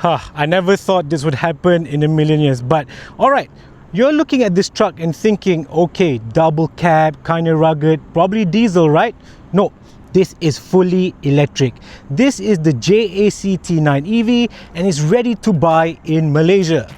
I never thought this would happen in a million years, but alright, you're looking at this truck and thinking, okay, double cab, kind of rugged, probably diesel, right? No, this is fully electric. This is the JAC T9 EV and is ready to buy in Malaysia.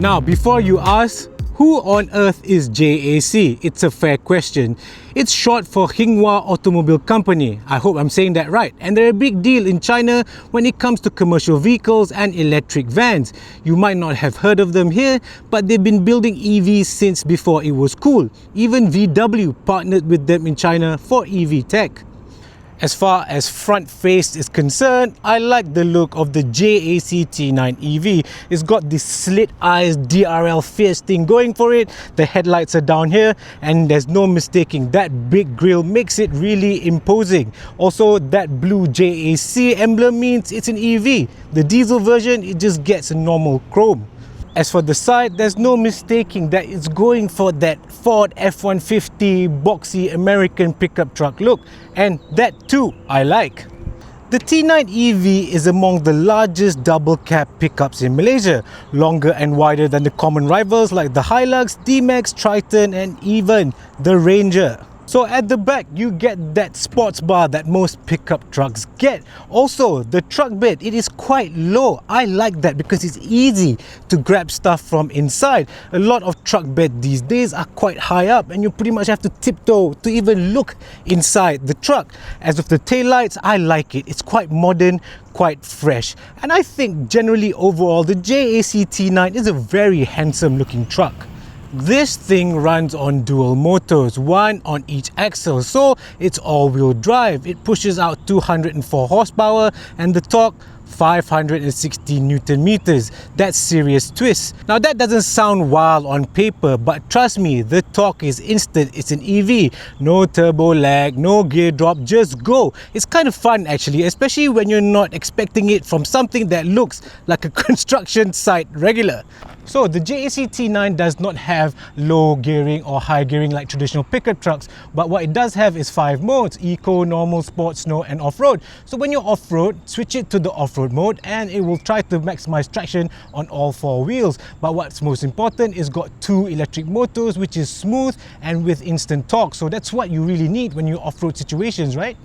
Now, before you ask, who on earth is JAC? It's a fair question. It's short for Hinghua Automobile Company. I hope I'm saying that right. And they're a big deal in China when it comes to commercial vehicles and electric vans. You might not have heard of them here, but they've been building EVs since before it was cool. Even VW partnered with them in China for EV tech. As far as front face is concerned, I like the look of the JAC T9 EV. It's got this slit eyes DRL fierce thing going for it. The headlights are down here and there's no mistaking that big grille makes it really imposing. Also, that blue JAC emblem means it's an EV. The diesel version, it just gets a normal chrome. As for the side, there's no mistaking that it's going for that Ford F-150 boxy American pickup truck look, and that too I like. The T9 EV is among the largest double cab pickups in Malaysia, longer and wider than the common rivals like the Hilux, D-Max, Triton and even the Ranger. So at the back, you get that sports bar that most pickup trucks get. Also, the truck bed, it is quite low. I like that because it's easy to grab stuff from inside. A lot of truck beds these days are quite high up and you pretty much have to tiptoe to even look inside the truck. As of the taillights, I like it. It's quite modern, quite fresh. And I think generally overall, the JAC T9 is a very handsome looking truck. This thing runs on dual motors, one on each axle, so it's all-wheel drive. It pushes out 204 horsepower and the torque 560 Newton meters. That's serious twist. Now that doesn't sound wild on paper, but trust me, the torque is instant. It's an EV. No turbo lag, no gear drop, just go. It's kind of fun actually, especially when you're not expecting it from something that looks like a construction site regular. So the JAC T9 does not have low gearing or high gearing like traditional pickup trucks, but what it does have is 5 modes: Eco, Normal, Sport, Snow and Off-Road. So when you're off-road, switch it to the off-road mode and it will try to maximize traction on all 4 wheels. But what's most important is got 2 electric motors, which is smooth and with instant torque. So that's what you really need when you're off-road situations, right?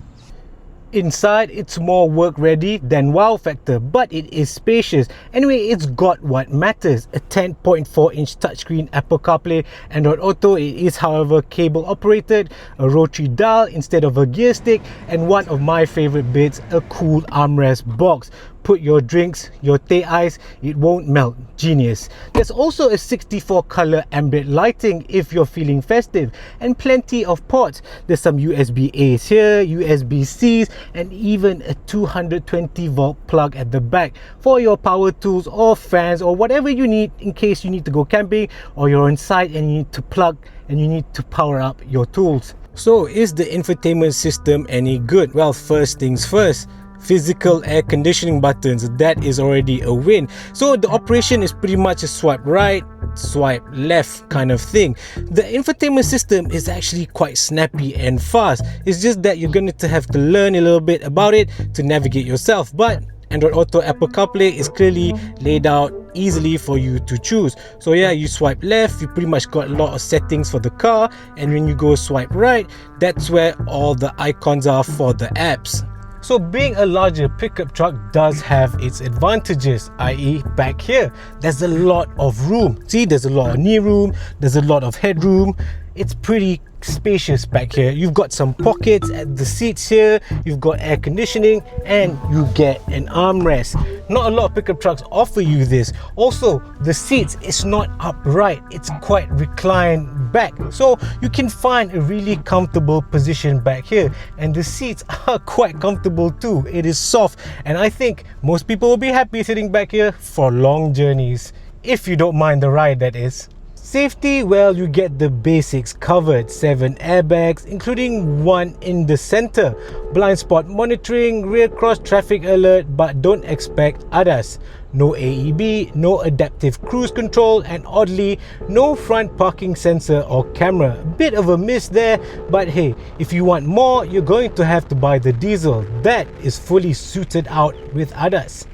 Inside, it's more work ready than wow factor, but it is spacious. Anyway, it's got what matters: a 10.4-inch touchscreen, Apple CarPlay, Android Auto. It is however cable operated, a rotary dial instead of a gear stick, and one of my favorite bits, a cool armrest box. Put your drinks, your teh ice, it won't melt. Genius. There's also a 64 color ambient lighting if you're feeling festive, and plenty of ports. There's some USB-A's here, USB-C's, and even a 220 volt plug at the back for your power tools or fans or whatever you need in case you need to go camping or you're on site and you need to plug and you need to power up your tools. So is the infotainment system any good? Well, first things first, physical air conditioning buttons, that is already a win. So the operation is pretty much a swipe right, swipe left kind of thing. The infotainment system is actually quite snappy and fast. It's just that you're going to have to learn a little bit about it to navigate yourself, but Android Auto, Apple CarPlay is clearly laid out easily for you to choose. So yeah, you swipe left, you pretty much got a lot of settings for the car, and when you go swipe right, that's where all the icons are for the apps. So being a larger pickup truck does have its advantages, i.e. back here, there's a lot of room. See, there's a lot of knee room, there's a lot of headroom. It's pretty spacious back here. You've got some pockets at the seats here, you've got air conditioning, and you get an armrest. Not a lot of pickup trucks offer you this. Also, the seats, it's not upright, it's quite reclined back, so you can find a really comfortable position back here, and the seats are quite comfortable too. It is soft, and I think most people will be happy sitting back here for long journeys, if you don't mind the ride, that is. Safety, well, you get the basics covered. 7 airbags, including one in the center. Blind spot monitoring, rear cross traffic alert, but don't expect ADAS. No AEB, no adaptive cruise control, and oddly, no front parking sensor or camera. A bit of a miss there, but hey, if you want more, you're going to have to buy the diesel. That is fully suited out with ADAS.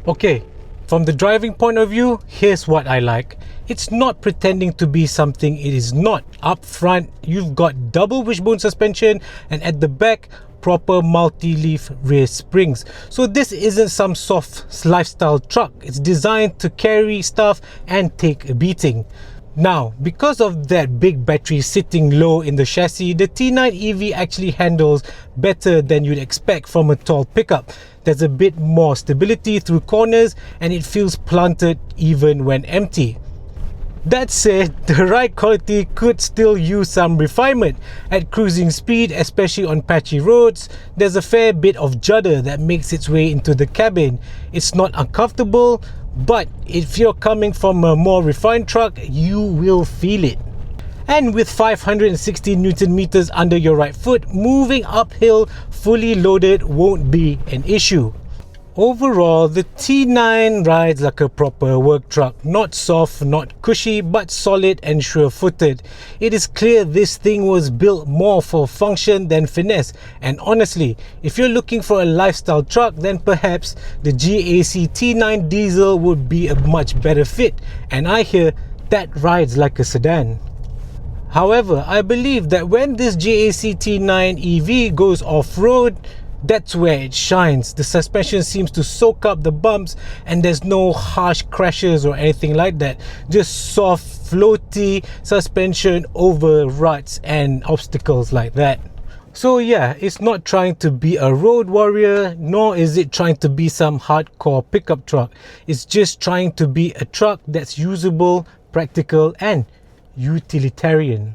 Okay, from the driving point of view, here's what I like. It's not pretending to be something it is not. Up front, you've got double wishbone suspension, and at the back, proper multi-leaf rear springs. So this isn't some soft lifestyle truck. It's designed to carry stuff and take a beating. Now, because of that big battery sitting low in the chassis, the T9 EV actually handles better than you'd expect from a tall pickup. There's a bit more stability through corners, and it feels planted even when empty. That said, the ride quality could still use some refinement. At cruising speed, especially on patchy roads, there's a fair bit of judder that makes its way into the cabin. It's not uncomfortable, but if you're coming from a more refined truck, you will feel it. And with 560 Newton meters under your right foot, moving uphill fully loaded won't be an issue. Overall, the T9 rides like a proper work truck. Not soft, not cushy, but solid and sure-footed. It is clear this thing was built more for function than finesse. And honestly, if you're looking for a lifestyle truck, then perhaps the JAC T9 diesel would be a much better fit. And I hear that rides like a sedan. However, I believe that when this JAC T9 EV goes off-road, that's where it shines. The suspension seems to soak up the bumps, and there's no harsh crashes or anything like that. Just soft, floaty suspension over ruts and obstacles like that. So yeah, it's not trying to be a road warrior, nor is it trying to be some hardcore pickup truck. It's just trying to be a truck that's usable, practical, and utilitarian.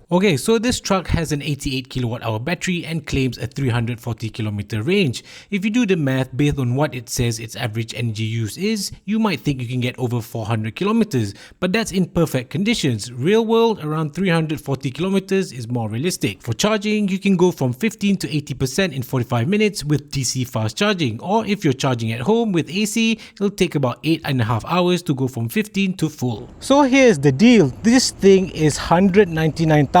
Okay, so this truck has an 88 kilowatt hour battery and claims a 340 kilometer range. If you do the math based on what it says its average energy use is, you might think you can get over 400 kilometers, but that's in perfect conditions. Real world, around 340 kilometers is more realistic. For charging, you can go from 15 to 80% in 45 minutes with DC fast charging, or if you're charging at home with AC, it'll take about 8.5 hours to go from 15 to full. So here's the deal. This thing is 199,800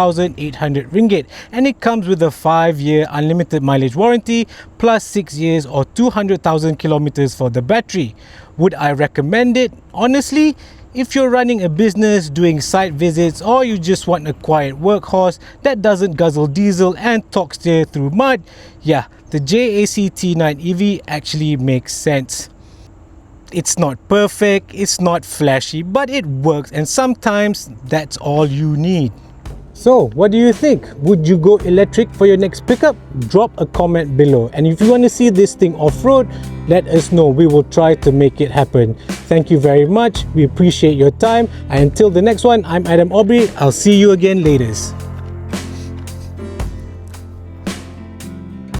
ringgit, and it comes with a 5-year unlimited mileage warranty plus 6 years or 200,000 kilometers for the battery. Would I recommend it? Honestly, if you're running a business, doing site visits, or you just want a quiet workhorse that doesn't guzzle diesel and torque steer through mud, yeah, the JAC T9 EV actually makes sense. It's not perfect, it's not flashy, but it works, and sometimes that's all you need. So, what do you think? Would you go electric for your next pickup? Drop a comment below. And if you want to see this thing off-road, let us know. We will try to make it happen. Thank you very much. We appreciate your time. And until the next one, I'm Adam Aubrey. I'll see you again later.